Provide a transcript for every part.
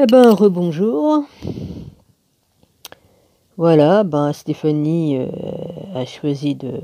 Eh ben, rebonjour. Voilà, ben Stéphanie a choisi de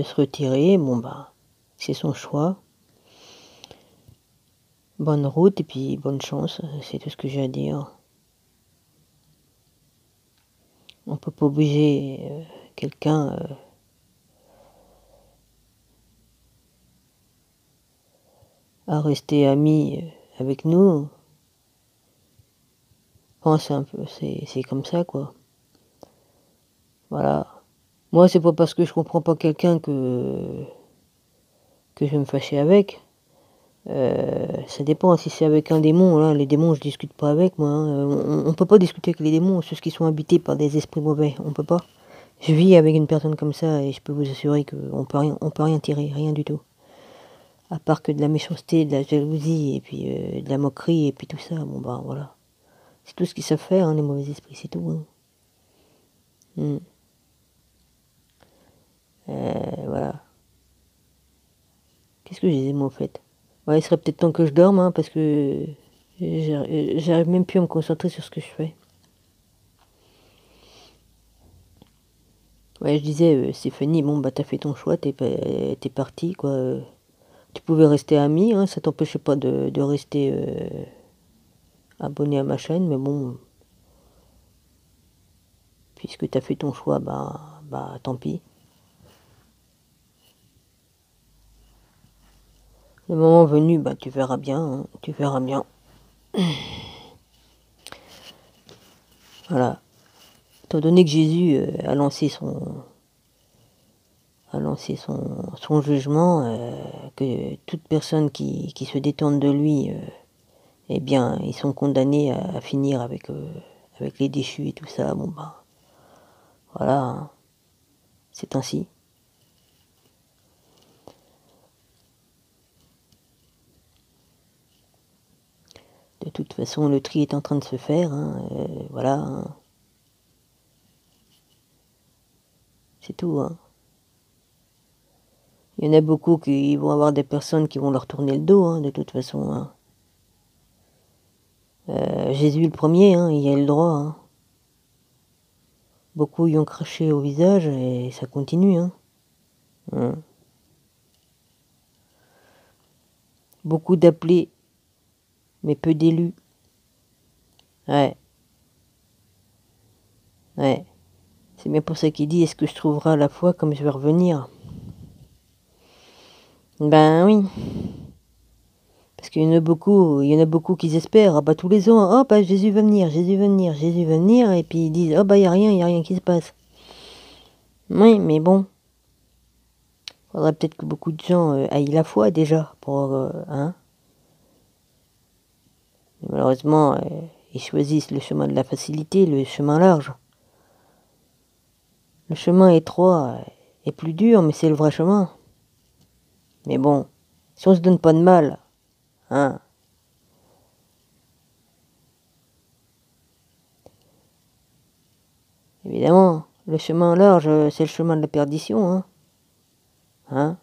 se retirer. Bon, ben, c'est son choix. Bonne route et puis bonne chance, c'est tout ce que j'ai à dire. On peut pas obliger quelqu'un à rester ami avec nous. Enfin, c'est un peu, c'est comme ça, quoi. Voilà. Moi, c'est pas parce que je comprends pas quelqu'un que je vais me fâcher avec. Ça dépend si c'est avec un démon. Là, les démons, je discute pas avec moi. Hein. On peut pas discuter avec les démons, ceux qui sont habités par des esprits mauvais. On peut pas. Je vis avec une personne comme ça et je peux vous assurer on peut rien tirer, rien du tout. À part que de la méchanceté, de la jalousie et puis de la moquerie et puis tout ça. Bon bah voilà. C'est tout ce qu'ils savent faire, hein, les mauvais esprits, c'est tout. Hein. Hmm. Voilà. Qu'est-ce que je disais moi au fait? Ouais, il serait peut-être temps que je dorme, hein, parce que j'arrive même plus à me concentrer sur ce que je fais. Ouais, je disais, Stéphanie, bon, bah, t'as fait ton choix, t'es parti, quoi. Tu pouvais rester ami, hein, ça t'empêchait pas de rester abonné à ma chaîne, mais bon, puisque t'as fait ton choix, bah, tant pis. Le moment venu, bah, tu verras bien, hein, tu verras bien. Voilà. Étant donné que Jésus a lancé son jugement, que toute personne qui se détourne de lui, eh bien, ils sont condamnés à finir avec les déchus et tout ça. Bon, bah, voilà, hein, c'est ainsi. De toute façon, le tri est en train de se faire, hein, voilà, hein, c'est tout. Hein. Il y en a beaucoup qui vont avoir des personnes qui vont leur tourner le dos, hein, de toute façon. Hein. Jésus le premier, hein, il y a le droit. Hein. Beaucoup y ont craché au visage et ça continue. Hein. Hein. Beaucoup d'appelés, mais peu d'élus. Ouais, ouais. C'est bien pour ça qu'il dit, est-ce que je trouverai la foi comme je vais revenir? Ben oui. Parce il y en a beaucoup qui espèrent, ah bah tous les ans, oh bah Jésus va venir, Jésus va venir, Jésus va venir, et puis ils disent, oh bah y a rien qui se passe. Oui, mais bon, faudrait peut-être que beaucoup de gens aillent la foi déjà, pour, hein. Mais malheureusement, ils choisissent le chemin de la facilité, le chemin large. Le chemin étroit est plus dur, mais c'est le vrai chemin. Mais bon, si on se donne pas de mal, hein. Évidemment, le chemin large, c'est le chemin de la perdition, hein. Hein.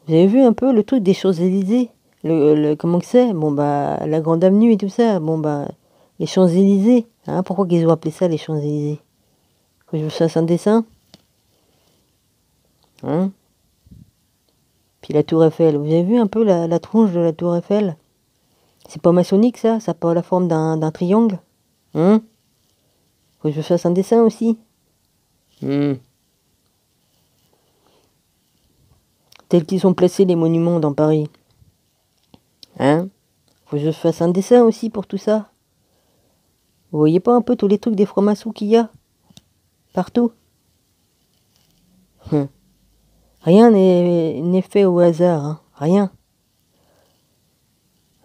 Vous avez vu un peu le truc des Champs-Élysées? Comment que c'est? Bon bah la grande avenue et tout ça. Bon bah les Champs-Élysées. Hein, pourquoi qu'ils ont appelé ça les Champs-Élysées? Que je vous fasse un dessin? Hein? Puis la tour Eiffel. Vous avez vu un peu la tronche de la tour Eiffel? C'est pas maçonnique ça? Ça n'a pas la forme d'un triangle? Hein? Faut que je vous fasse un dessin aussi? Tels qu'ils sont placés les monuments dans Paris. Hein? Faut que je fasse un dessin aussi pour tout ça? Vous voyez pas un peu tous les trucs des francs-maçons qu'il y a? Partout? Hum. Rien n'est fait au hasard, hein. Rien.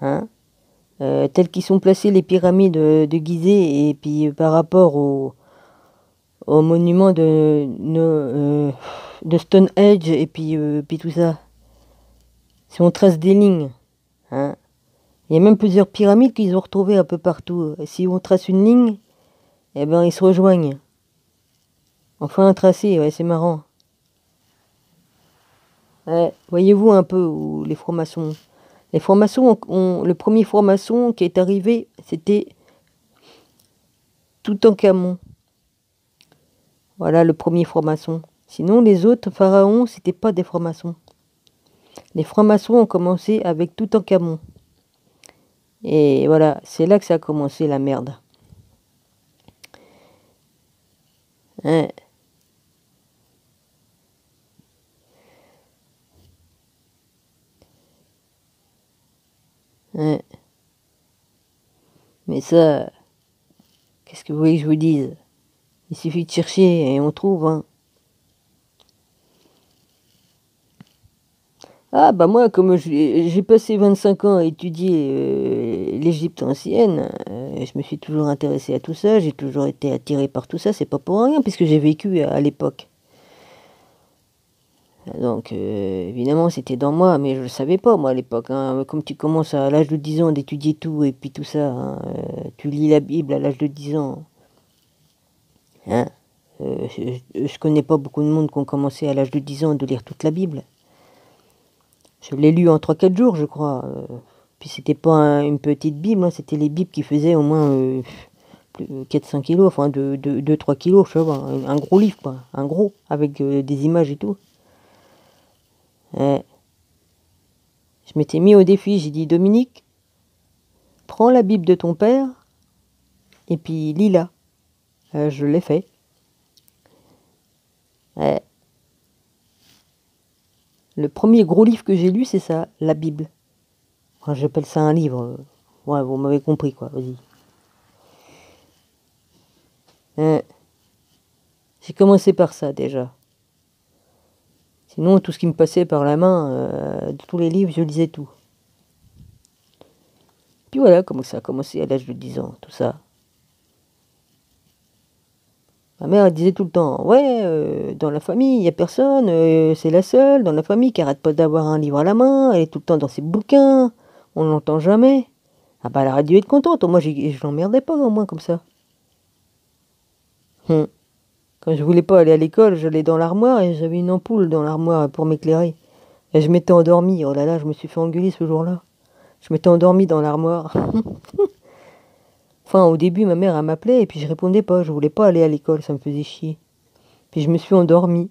Hein. Telles qu'ils sont placées les pyramides de Gizeh et puis par rapport au monument de Stonehenge et puis tout ça. Si on trace des lignes, hein. Il y a même plusieurs pyramides qu'ils ont retrouvées un peu partout. Et si on trace une ligne, eh ben ils se rejoignent. Enfin un tracé, ouais, c'est marrant. Ouais, voyez-vous un peu où les francs-maçons. Les francs-maçons le premier franc-maçon qui est arrivé, c'était Toutankhamon. Voilà le premier franc-maçon. Sinon, les autres pharaons, c'était pas des francs-maçons. Les francs-maçons ont commencé avec Toutankhamon. Et voilà, c'est là que ça a commencé la merde. Hein. Hein. Mais ça, qu'est-ce que vous voulez que je vous dise? Il suffit de chercher et on trouve, hein. Ah bah moi, comme j'ai passé 25 ans à étudier l'Égypte ancienne, je me suis toujours intéressé à tout ça, j'ai toujours été attiré par tout ça, c'est pas pour rien, puisque j'ai vécu à l'époque. Donc évidemment c'était dans moi, mais je le savais pas moi à l'époque, hein. Comme tu commences à l'âge de 10 ans d'étudier tout et puis tout ça, hein, tu lis la Bible à l'âge de 10 ans. Hein, je connais pas beaucoup de monde qui ont commencé à l'âge de 10 ans de lire toute la Bible. Je l'ai lu en 3-4 jours, je crois. Puis c'était pas une petite Bible, hein, c'était les Bibles qui faisaient au moins 4-5 kilos, enfin 2-3 kilos, je sais pas, un gros livre, quoi. Un gros, avec des images et tout. Je m'étais mis au défi, j'ai dit Dominique, prends la Bible de ton père et puis lis-la. Je l'ai fait. Le premier gros livre que j'ai lu, c'est ça, la Bible. Enfin, j'appelle ça un livre. Ouais, vous m'avez compris, quoi, vas-y. J'ai commencé par ça, déjà. Sinon, tout ce qui me passait par la main, de tous les livres, je lisais tout. Puis voilà, comment ça a commencé à l'âge de 10 ans, tout ça. Ma mère, elle disait tout le temps, ouais, dans la famille, il n'y a personne, c'est la seule dans la famille qui arrête pas d'avoir un livre à la main, elle est tout le temps dans ses bouquins, on l'entend jamais. Ah bah, elle aurait dû être contente, moi je l'emmerdais pas au moins comme ça. Quand je voulais pas aller à l'école, j'allais dans l'armoire et j'avais une ampoule dans l'armoire pour m'éclairer. Et je m'étais endormi, oh là là, je me suis fait engueuler ce jour-là. Je m'étais endormi dans l'armoire. Enfin, au début, ma mère, elle m'appelait et puis je répondais pas. Je voulais pas aller à l'école, ça me faisait chier. Puis je me suis endormi.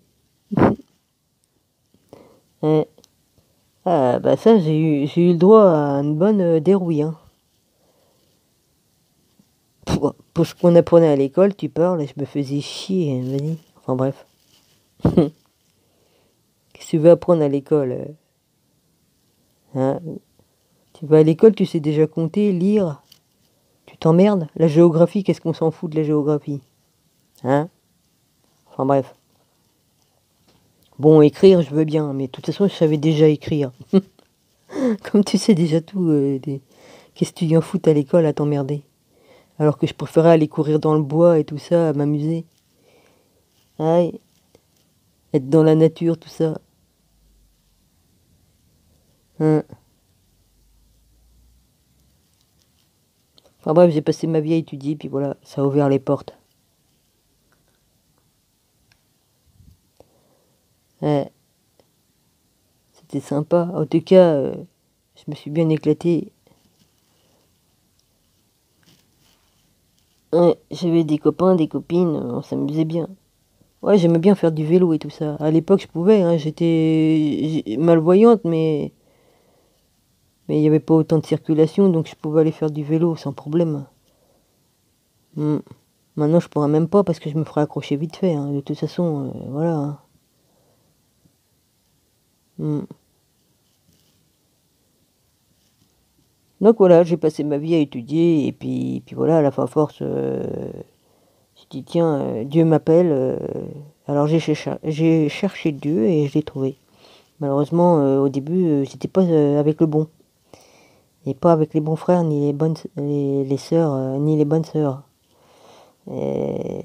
Ouais. Ah, bah ça, j'ai eu le droit à une bonne dérouille, hein. Pour ce qu'on apprenait à l'école, tu parles et je me faisais chier, hein, vas-y. Enfin bref. Qu'est-ce que tu veux apprendre à l'école? Hein? Tu vas à l'école, tu sais déjà compter, lire. Tu t'emmerdes? La géographie, qu'est-ce qu'on s'en fout de la géographie? Hein? Enfin bref. Bon, écrire, je veux bien, mais de toute façon, je savais déjà écrire. Comme tu sais déjà tout, qu'est-ce que tu viens foutre à l'école à t'emmerder? Alors que je préférais aller courir dans le bois et tout ça, à m'amuser. Aïe, être dans la nature, tout ça. Hein. Enfin bref, j'ai passé ma vie à étudier, puis voilà, ça a ouvert les portes. Ouais, c'était sympa. En tout cas, je me suis bien éclaté. Ouais, j'avais des copains, des copines, on s'amusait bien. Ouais, j'aimais bien faire du vélo et tout ça. À l'époque, je pouvais, hein, j'étais malvoyante, mais il n'y avait pas autant de circulation, donc je pouvais aller faire du vélo sans problème. Hmm. Maintenant, je pourrais même pas parce que je me ferais accrocher vite fait, hein. De toute façon, voilà, hein. Hmm. Donc voilà, j'ai passé ma vie à étudier et puis voilà, à la fin force, j'ai dit tiens, Dieu m'appelle. Alors j'ai cherché Dieu et je l'ai trouvé. Malheureusement, au début, j'étais pas avec le bon. Et pas avec les bons frères, ni les sœurs, ni les bonnes sœurs. Et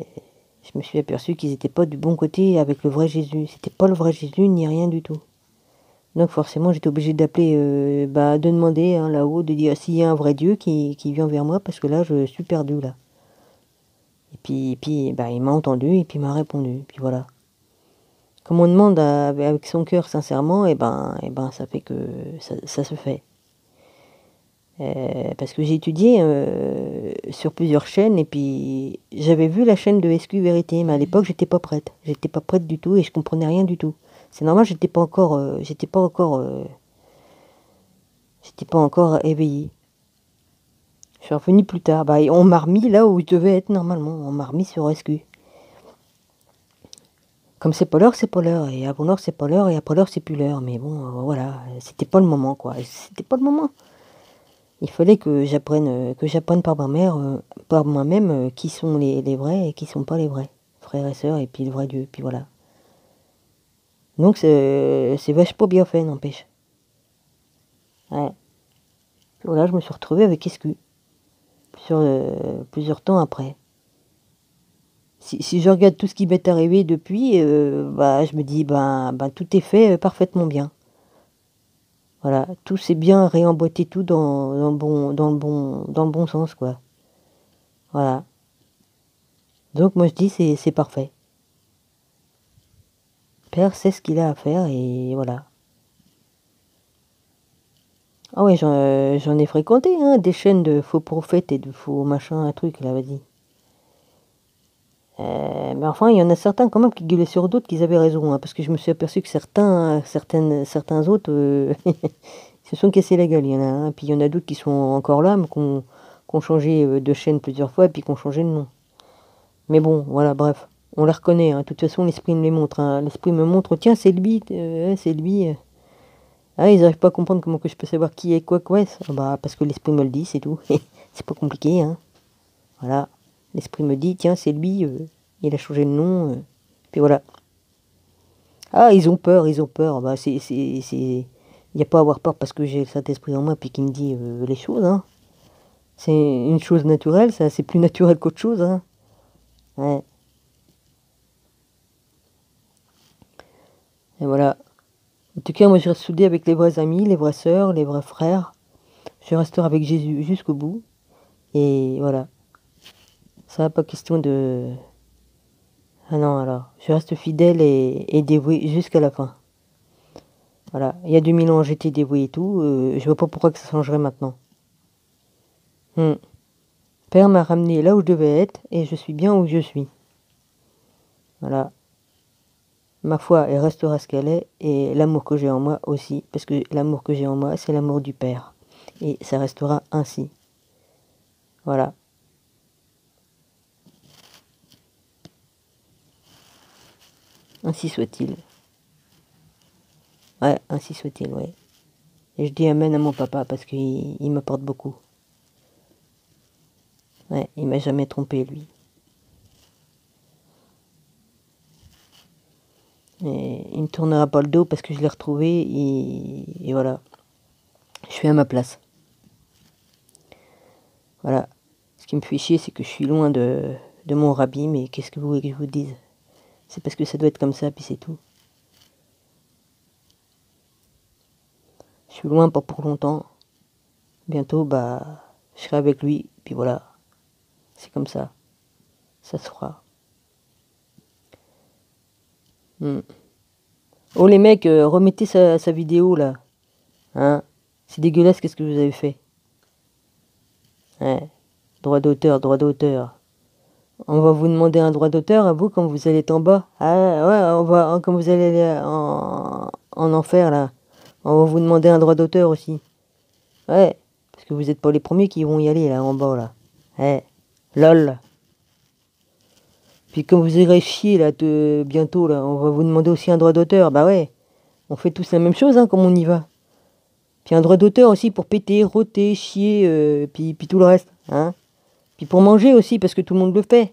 je me suis aperçu qu'ils n'étaient pas du bon côté avec le vrai Jésus. C'était pas le vrai Jésus, ni rien du tout. Donc forcément, j'étais obligé d'appeler, de demander, hein, là-haut, de dire s'il y a un vrai Dieu qui vient vers moi, parce que là, je suis perdu, là. Et puis il m'a entendu, et puis il m'a répondu, puis voilà. Comme on demande avec son cœur sincèrement, et ben, ça fait que ça se fait. Parce que j'ai étudié sur plusieurs chaînes et puis j'avais vu la chaîne de SQ Vérité, mais à l'époque j'étais pas prête. J'étais pas prête du tout et je comprenais rien du tout. C'est normal, j'étais pas encore éveillée. Je suis revenu plus tard. Bah, et on m'a remis là où je devais être normalement. On m'a remis sur SQ. Comme c'est pas l'heure, c'est pas l'heure. Et avant l'heure, c'est pas l'heure. Et après l'heure, c'est plus l'heure. Mais bon, voilà. C'était pas le moment, quoi. C'était pas le moment. Il fallait que j'apprenne par ma mère, par moi-même, qui sont les vrais et qui sont pas les vrais. Frères et sœurs, et puis le vrai Dieu. Puis voilà. Donc c'est vachement bien fait, n'empêche. Ouais. Puis voilà, je me suis retrouvé avec SQ. Plusieurs temps après. Si je regarde tout ce qui m'est arrivé depuis, bah, je me dis, ben, tout est fait parfaitement bien. Voilà, tout s'est bien réemboîté, tout dans le bon sens, quoi. Voilà. Donc moi je dis, c'est parfait. Père sait ce qu'il a à faire et voilà. Ah ouais, j'en ai fréquenté, hein, des chaînes de faux prophètes et de faux machins, un truc, là, vas-y. Mais enfin, il y en a certains quand même qui gueulaient sur d'autres qu'ils avaient raison, hein, parce que je me suis aperçu que certains autres se sont cassés la gueule. Il y en a un, puis il y en a d'autres qui sont encore là, mais qui ont changé de chaîne plusieurs fois, et puis qui ont changé de nom. Mais bon, voilà, bref, on les reconnaît, hein. De toute façon, l'esprit me les montre, hein. L'esprit me montre, tiens, c'est lui, c'est lui. Ah, ils n'arrivent pas à comprendre comment que je peux savoir qui est quoi, quoi. Bah, parce que l'esprit me le dit, c'est tout. C'est pas compliqué, hein. Voilà. L'esprit me dit, tiens, c'est lui, il a changé de nom, puis voilà. Ah, ils ont peur, ils ont peur. Bah, il n'y a pas à avoir peur parce que j'ai le Saint-Esprit en moi, puis qui me dit les choses, hein. C'est une chose naturelle, ça, c'est plus naturel qu'autre chose, hein. Ouais. Et voilà. En tout cas, moi, je reste soudé avec les vrais amis, les vraies sœurs, les vrais frères. Je resterai avec Jésus jusqu'au bout. Et voilà. Ça n'a pas question de... Ah non, alors. Je reste fidèle et dévoué jusqu'à la fin. Voilà. Il y a 2000 ans, j'étais dévoué et tout. Je vois pas pourquoi que ça changerait maintenant. Père m'a ramené là où je devais être et je suis bien où je suis. Voilà. Ma foi, elle restera ce qu'elle est et l'amour que j'ai en moi aussi, parce que l'amour que j'ai en moi, c'est l'amour du Père. Et ça restera ainsi. Voilà. Ainsi soit-il. Ouais, ainsi soit-il, ouais. Et je dis amen à mon papa parce qu'il m'apporte beaucoup. Ouais, il m'a jamais trompé, lui. Et il ne tournera pas le dos parce que je l'ai retrouvé et voilà. Je suis à ma place. Voilà. Ce qui me fait chier, c'est que je suis loin de mon rabbi, mais qu'est-ce que vous voulez que je vous dise? C'est parce que ça doit être comme ça, puis c'est tout. Je suis loin, pas pour longtemps. Bientôt, bah, je serai avec lui, puis voilà. C'est comme ça. Ça se fera. Oh les mecs, remettez sa vidéo là. Hein? C'est dégueulasse, qu'est-ce que vous avez fait? Ouais. Droit d'auteur, droit d'auteur. On va vous demander un droit d'auteur à vous quand vous allez être en bas. Ah ouais, quand vous allez aller en enfer là. On va vous demander un droit d'auteur aussi. Ouais, parce que vous n'êtes pas les premiers qui vont y aller là en bas là. Ouais, lol. Puis quand vous irez chier là bientôt là, on va vous demander aussi un droit d'auteur. Bah ouais, on fait tous la même chose hein, comme on y va. Puis un droit d'auteur aussi pour péter, rôter, chier, puis tout le reste. Hein. Puis pour manger aussi, parce que tout le monde le fait.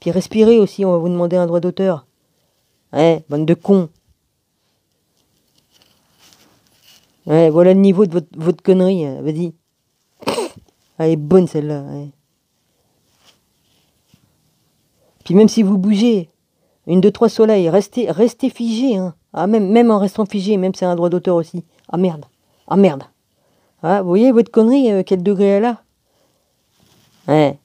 Puis respirer aussi, on va vous demander un droit d'auteur. Ouais, bande de cons. Ouais, voilà le niveau de votre connerie, hein. Vas-y. Elle est bonne celle-là. Ouais. Puis même si vous bougez, une, deux, trois soleils, restez figé. Hein. Ah, même en restant figé, même c'est un droit d'auteur aussi. Ah merde. Ah merde. Ah, vous voyez votre connerie, quel degré elle a? Ouais.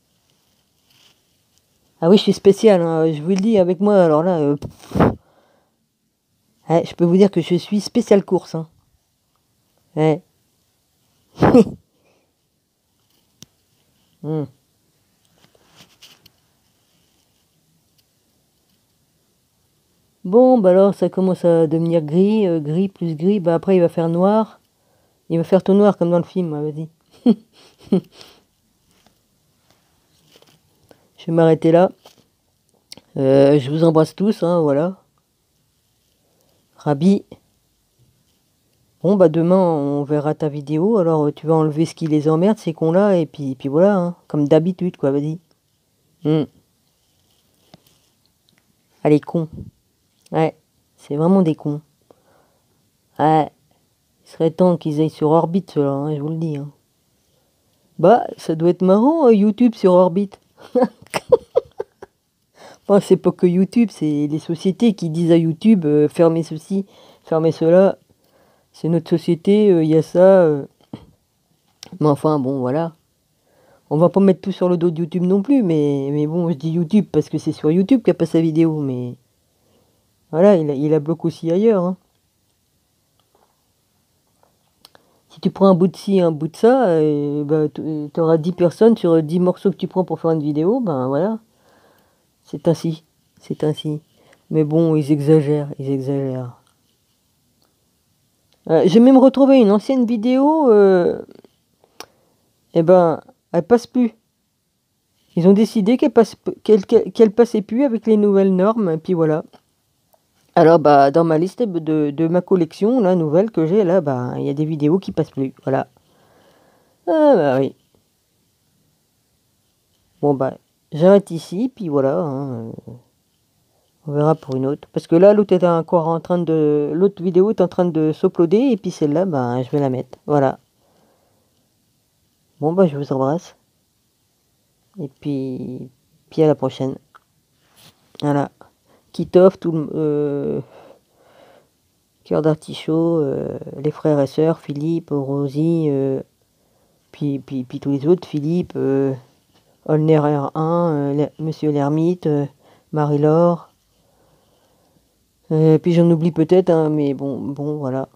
Ah oui, je suis spécial, hein, je vous le dis avec moi, alors là, ouais, je peux vous dire que je suis spécial course. Hein. Ouais. Hmm. Bon, bah alors ça commence à devenir gris, gris plus gris, bah après il va faire noir. Il va faire tout noir comme dans le film, ouais, vas-y. Je vais m'arrêter là. Je vous embrasse tous, hein, voilà. Rabi. Bon, bah demain on verra ta vidéo, alors tu vas enlever ce qui les emmerde, ces cons-là, et puis voilà, hein, comme d'habitude, quoi, vas-y. Hmm. Allez, cons. Ouais, c'est vraiment des cons. Ouais, il serait temps qu'ils aillent sur orbite, ceux-là, hein, je vous le dis. Hein. Bah, ça doit être marrant, YouTube sur orbite. Enfin, c'est pas que YouTube, c'est les sociétés qui disent à YouTube, fermez ceci, fermez cela. C'est notre société, il y a ça. Mais enfin, bon, voilà. On va pas mettre tout sur le dos de YouTube non plus, mais bon, je dis YouTube parce que c'est sur YouTube qu'il a pas sa vidéo, mais voilà, il a bloqué aussi ailleurs. Hein. Si tu prends un bout de ci, un bout de ça, bah, tu auras 10 personnes sur 10 morceaux que tu prends pour faire une vidéo, ben voilà, c'est ainsi, c'est ainsi. Mais bon, ils exagèrent, ils exagèrent. J'ai même retrouvé une ancienne vidéo, eh ben, elle passe plus. Ils ont décidé qu'elle passait plus avec les nouvelles normes, et puis voilà. Alors, bah, dans ma liste de ma collection, la nouvelle que j'ai, là, bah, il y a des vidéos qui passent plus, voilà. Ah, bah oui. Bon, bah, j'arrête ici, puis voilà, hein, on verra pour une autre. Parce que là, l'autre est encore en train de... L'autre vidéo est en train de s'uploader, et puis celle-là, bah, je vais la mettre, voilà. Bon, bah, je vous embrasse. Et puis à la prochaine. Voilà. Kitov, cœur d'artichaut, les frères et sœurs, Philippe, Rosie, puis tous les autres, Philippe, Olner R1, Monsieur l'Ermite, Marie-Laure. Puis j'en oublie peut-être, hein, mais bon, voilà.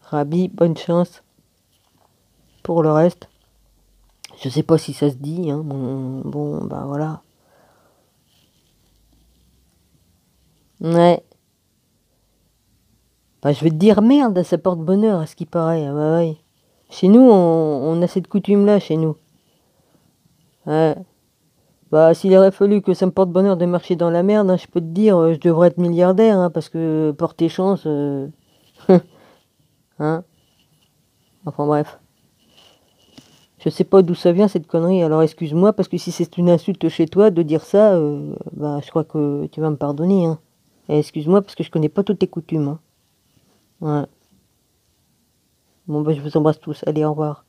Rabi, bonne chance pour le reste. Je sais pas si ça se dit, hein, bon, bah voilà. Ouais. Bah, je vais te dire merde, ça porte bonheur à ce qui paraît. Ah bah ouais. Chez nous, on a cette coutume-là, chez nous. Ouais. Bah, s'il aurait fallu que ça me porte bonheur de marcher dans la merde, hein, je peux te dire, je devrais être milliardaire, hein, parce que porter chance, hein. Enfin bref. Je sais pas d'où ça vient cette connerie, alors excuse-moi, parce que si c'est une insulte chez toi de dire ça, bah, je crois que tu vas me pardonner, hein. Et excuse-moi, parce que je connais pas toutes tes coutumes, hein. Ouais. Bon, bah, je vous embrasse tous. Allez, au revoir.